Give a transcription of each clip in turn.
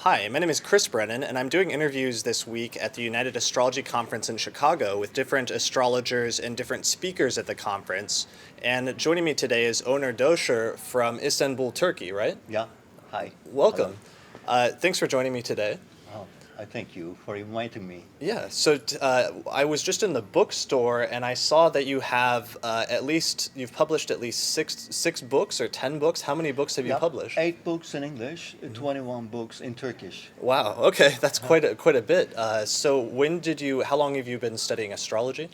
Hi, my name is Chris Brennan, and I'm doing interviews this week at the United Astrology Conference in Chicago with different astrologers and different speakers at the conference. And joining me today is Oner Doser from Istanbul, Turkey, right? Yeah. Hi. Hello. Welcome. Thanks for joining me today. Oh, I thank you for inviting me. Yeah, so I was just in the bookstore and I saw that you have you've published at least six books or 10 books. How many books have you Yeah. published? 8 books in English, 21 books in Turkish. Wow, okay, that's quite a bit. How long have you been studying astrology?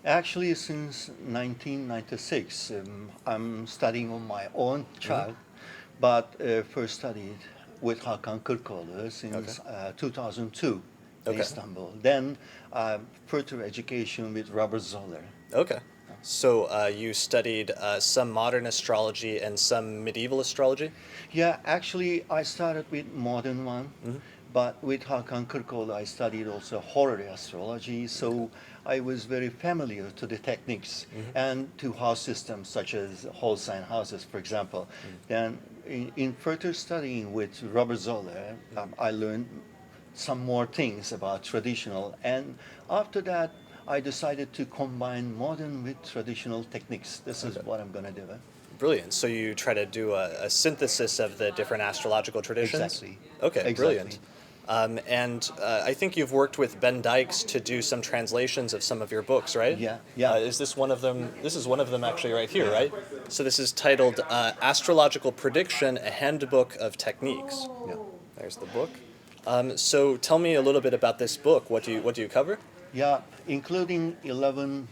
Actually, since 1996, I'm studying on my own child, but first studied with Hakan Kırkoğlu since 2002 in Okay. Istanbul. Then further education with Robert Zoller. Okay. So you studied some modern astrology and some medieval astrology? Yeah, actually, I started with modern one, but with Hakan Kırkoğlu, I studied also horary astrology. So I was very familiar to the techniques and to house systems such as whole sign houses, for example. Then, in further studying with Robert Zoller, I learned some more things about traditional, and after that, I decided to combine modern with traditional techniques. This is what I'm going to do. Brilliant. So you try to do a synthesis of the different astrological traditions? Exactly. Okay, Exactly. brilliant. And I think you've worked with Ben Dykes to do some translations of some of your books, right? Yeah, yeah. Is this one of them? This is one of them actually right here, right? So this is titled Astrological Prediction, a Handbook of Techniques. Yeah. There's the book. So tell me a little bit about this book. What do you cover? Yeah, including 11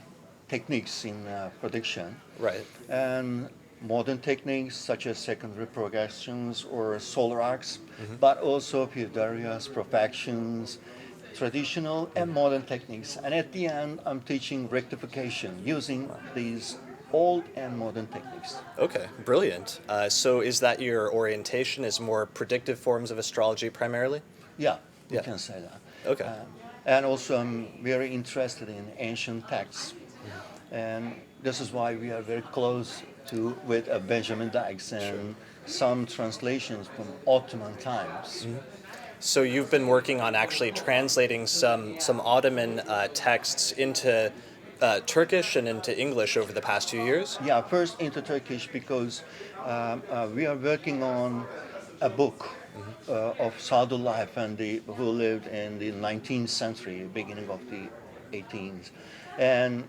techniques in prediction Right. and modern techniques such as secondary progressions or solar arcs, but also Pythagoras, profections, traditional and modern techniques. And at the end, I'm teaching rectification using these old and modern techniques. Okay, brilliant. So is that your orientation, is more predictive forms of astrology primarily? Yeah, you Yeah. can say that. Okay. And also, I'm very interested in ancient texts, and this is why we are very close to with Benjamin Dykes and some translations from Ottoman times. So you've been working on actually translating some Ottoman texts into Turkish and into English over the past 2 years? Yeah, first into Turkish because we are working on a book of Sadullah Efendi who lived in the 19th century, beginning of the 18th. And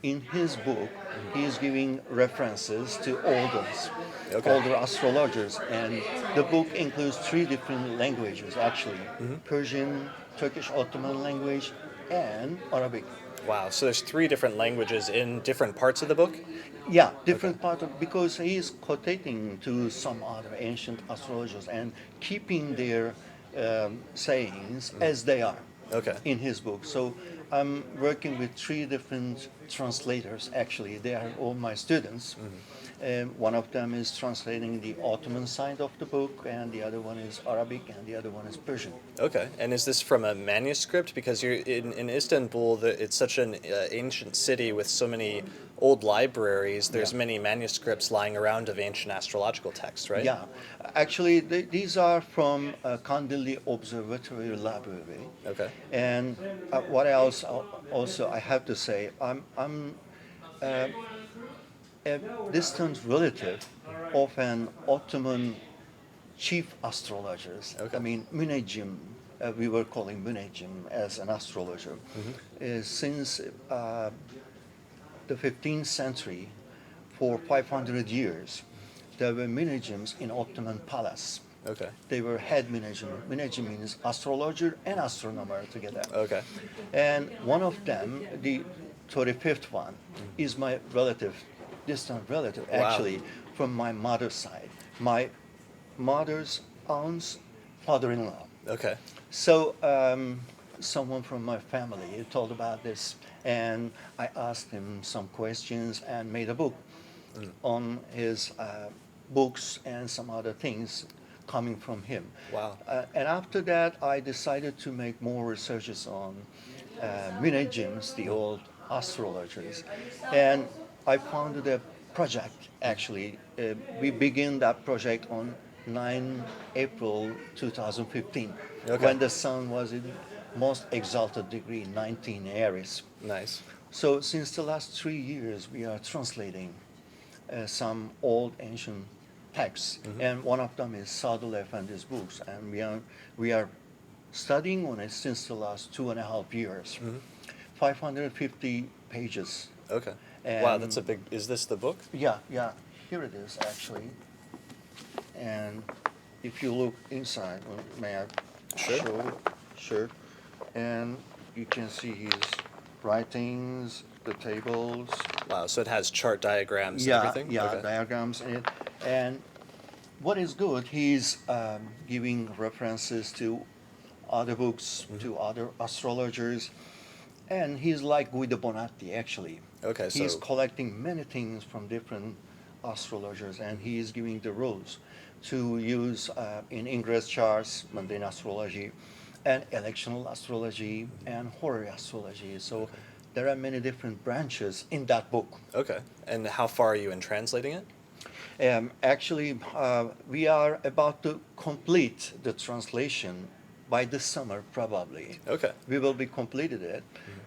in his book, he is giving references to older astrologers. And the book includes 3 different languages, actually, Persian, Turkish Ottoman language, and Arabic. Wow, so there's 3 different languages in different parts of the book? Yeah, different part of because he is quotating to some other ancient astrologers and keeping their sayings as they are Okay. in his book. So I'm working with 3 different translators. Actually, they are all my students. One of them is translating the Ottoman side of the book, and the other one is Arabic, and the other one is Persian. Okay, and is this from a manuscript? Because you're in Istanbul, it's such an ancient city with so many old libraries. There's Yeah. many manuscripts lying around of ancient astrological texts, right? Yeah, actually, these are from Kandilli Observatory Library. Okay. And what else? Also, I have to say, I'm a distant relative of an Ottoman chief astrologers. Okay. I mean, Müneccim, we were calling Müneccim as an astrologer. Since the 15th century, for 500 years, there were Müneccims in Ottoman palace. Okay. They were head Müneccim. Müneccim means astrologer and astronomer together. Okay. And one of them, the 35th one, is my relative, distant relative, Wow. actually, from my mother's side. My mother's aunt's father-in-law. Okay. So someone from my family told about this, and I asked him some questions and made a book on his books and some other things coming from him. Wow. And after that, I decided to make more researches on Müneccims, the old astrologers, and I founded a project. Actually, we began that project on 9 April 2015, Okay. when the sun was in most exalted degree, 19 Aries. Nice. So since the last 3 years, we are translating some old ancient texts, and one of them is Sadul Efendi's books, and we are studying on it since the last 2.5 years. 550 pages. Okay. Wow, And that's a big. Is this the book? yeah, here it is actually. And if you look inside, may I Sure. show? Sure. And you can see his writings, the tables. Wow. So it has chart diagrams and Yeah, everything. yeah, Okay. diagrams in it. And what is good, he's giving references to other books, to other astrologers, and he's like Guido Bonatti actually. Okay. He's So. collecting many things from different astrologers, and he is giving the rules to use in ingress charts, mundane astrology, and electional astrology, and horary astrology. So there are many different branches in that book. Okay. And how far are you in translating it? Actually, we are about to complete the translation by this summer, probably. Okay. We will be completed it.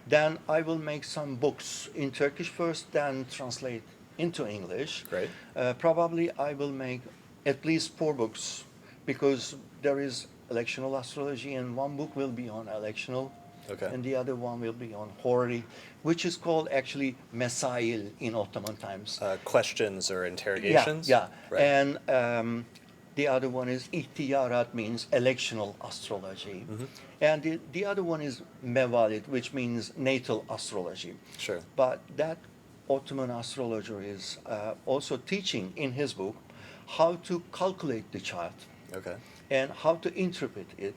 Then I will make some books in Turkish first, then translate into English. Great. Probably I will make at least 4 books, because there is electional astrology, and one book will be on electional, Okay. and the other one will be on horary, which is called actually Mesail in Ottoman times. Questions or interrogations? Yeah, yeah. Right. And the other one is ihtiyarat, means electional astrology. And the other one is mevalid, which means natal astrology. Sure. But that Ottoman astrologer is also teaching in his book how to calculate the chart Okay. and how to interpret it,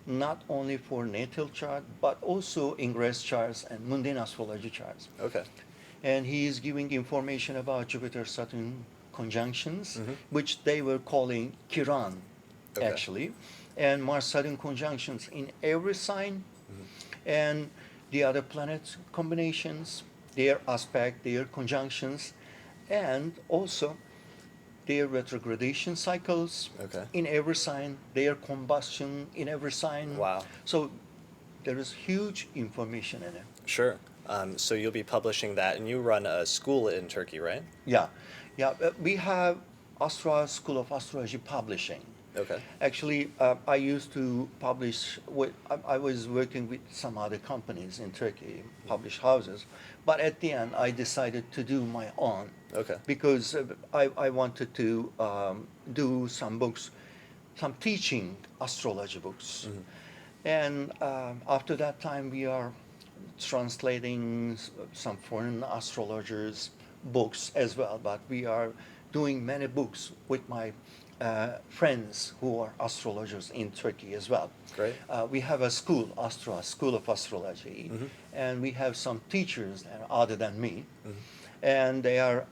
not only for natal chart, but also ingress charts and mundane astrology charts. Okay. And he is giving information about Jupiter-Saturn conjunctions, Mhm. which they were calling Kiran, Okay. actually, and Mars-Saturn conjunctions in every sign, and the other planet combinations, their aspect, their conjunctions, and also their retrogradation cycles Okay. in every sign, their combustion in every sign. Wow. So there is huge information in it. Sure. So you'll be publishing that, and you run a school in Turkey, right? Yeah, yeah. We have Astra School of Astrology Publishing. Okay. Actually, I used to publish with. I was working with some other companies in Turkey, publish houses, but at the end, I decided to do my own. Okay. Because I wanted to do some books, some teaching astrology books, and after that time, we are translating some foreign astrologers' books as well. But we are doing many books with my friends who are astrologers in Turkey as well. Great. We have a school, School of Astrology, and we have some teachers that are other than me, and they are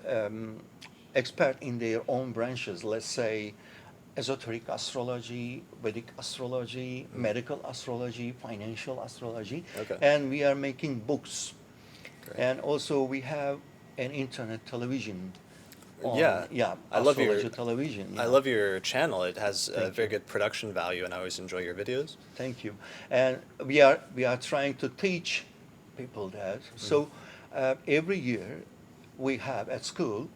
expert in their own branches. Let's say esoteric astrology, Vedic astrology, medical astrology, financial astrology, Okay. and we are making books. Great. And also we have an internet television. Yeah. I love your- astrology television. I yeah. love your channel. It has a Thank very you. good production value, and I always enjoy your videos. Thank you. And we are trying to teach people that. So every year we have at school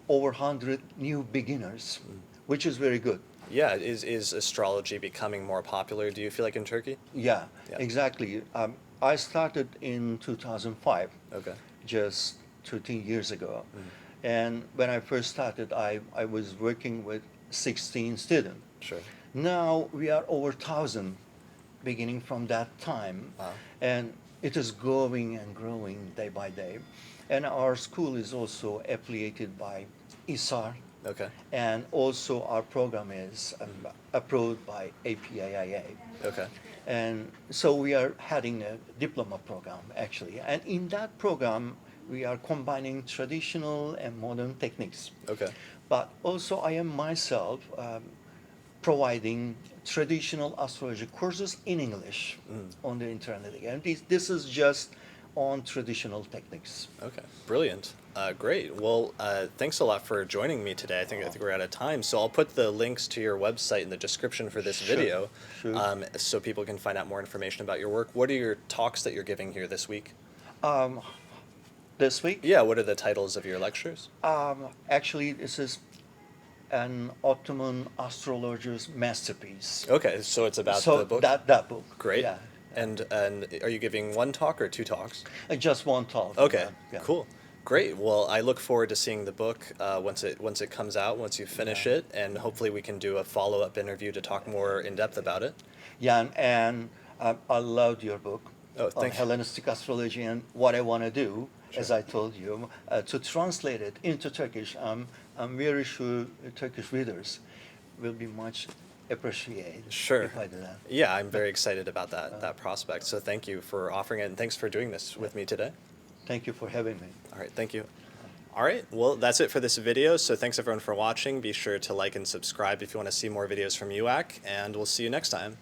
over 100 new beginners, which is very good. Yeah. Is astrology becoming more popular, do you feel like, in Turkey? Yeah, Yeah. exactly. I started in 2005, Okay. just 13 years ago. And when I first started, I was working with 16 students. Sure. Now we are over 1,000 beginning from that time. Wow. And it is growing and growing day by day. And our school is also affiliated by ISAR, Okay. and also our program is approved by APAIA. Okay. And so we are having a diploma program actually. And in that program, we are combining traditional and modern techniques. Okay. But also I am myself providing traditional astrology courses in English on the internet. And this is just on traditional techniques. Okay, brilliant. Great. Well, thanks a lot for joining me today. I think we're out of time, so I'll put the links to your website in the description for this Sure, video, sure. so people can find out more information about your work. What are your talks that you're giving here this week? Um, this week, Yeah, what are the titles of your lectures? actually, this is an Ottoman astrologer's masterpiece. Okay, so it's about So the book. that book. Great. Yeah. And are you giving one talk or two talks? Just one talk. Okay, Yeah. cool. Great. Well, I look forward to seeing the book once it comes out, once you finish it, and hopefully we can do a follow-up interview to talk more in depth about it. Yeah, and I loved your book Oh, on thank you. Hellenistic astrology, and what I want to do, as I told you, to translate it into Turkish. I'm very sure Turkish readers will be much appreciated Sure. if I do that. Yeah, I'm very excited about that prospect. So thank you for offering it, and thanks for doing this with me today. Thank you for having me. All right, thank you. All right, well, that's it for this video. So thanks everyone for watching. Be sure to like and subscribe if you want to see more videos from UAC, and we'll see you next time.